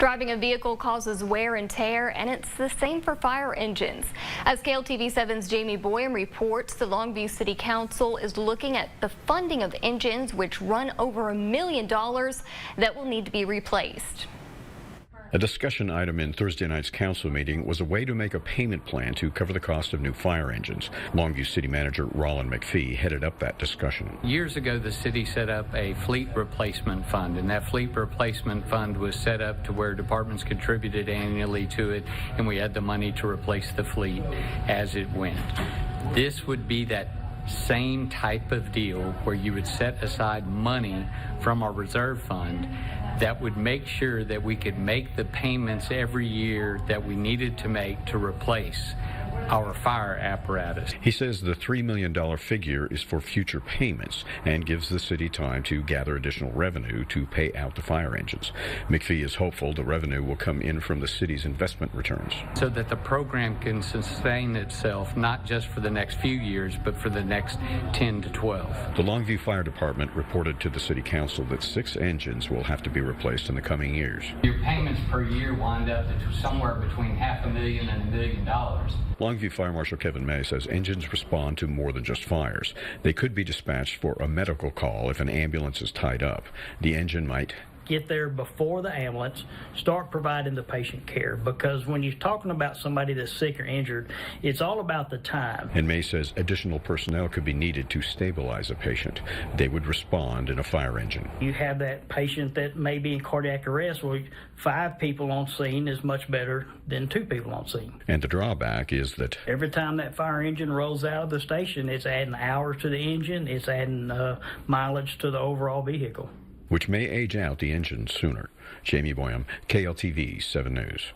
Driving a vehicle causes wear and tear, and it's the same for fire engines. As KLTV7's Jamie Boyum reports, the Longview City Council is looking at the funding of engines which run over $1 million that will need to be replaced. A discussion item in Thursday night's council meeting was a way to make a payment plan to cover the cost of new fire engines. Longview City Manager Roland McPhee headed up that discussion. Years ago, the city set up a fleet replacement fund, and that fleet replacement fund was set up to where departments contributed annually to it, and we had the money to replace the fleet as it went. This would be that same type of deal where you would set aside money from our reserve fund that would make sure that we could make the payments every year that we needed to make to replace our fire apparatus. He says the $3 million figure is for future payments and gives the city time to gather additional revenue to pay out the fire engines. McPhee is hopeful the revenue will come in from the city's investment returns, so that the program can sustain itself not just for the next few years, but for the next 10 to 12. The Longview Fire Department reported to the City Council that 6 engines will have to be replaced in the coming years. Your payments per year wind up to somewhere between $500,000 and $1 million. Longview Fire Marshal Kevin May says engines respond to more than just fires. They could be dispatched for a medical call if an ambulance is tied up. The engine might get there before the ambulance, start providing the patient care, because when you're talking about somebody that's sick or injured, it's all about the time. And May says additional personnel could be needed to stabilize a patient. They would respond in a fire engine. You have that patient that may be in cardiac arrest. Well, 5 people on scene is much better than 2 people on scene. And the drawback is that every time that fire engine rolls out of the station, it's adding hours to the engine, it's adding mileage to the overall vehicle, which may age out the engine sooner. Jamie Boyum, KLTV 7 News.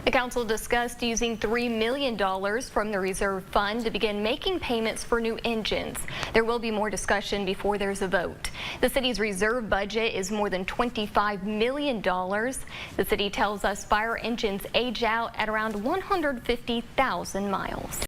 The council discussed using $3 million from the reserve fund to begin making payments for new engines. There will be more discussion before there's a vote. The city's reserve budget is more than $25 million. The city tells us fire engines age out at around 150,000 miles.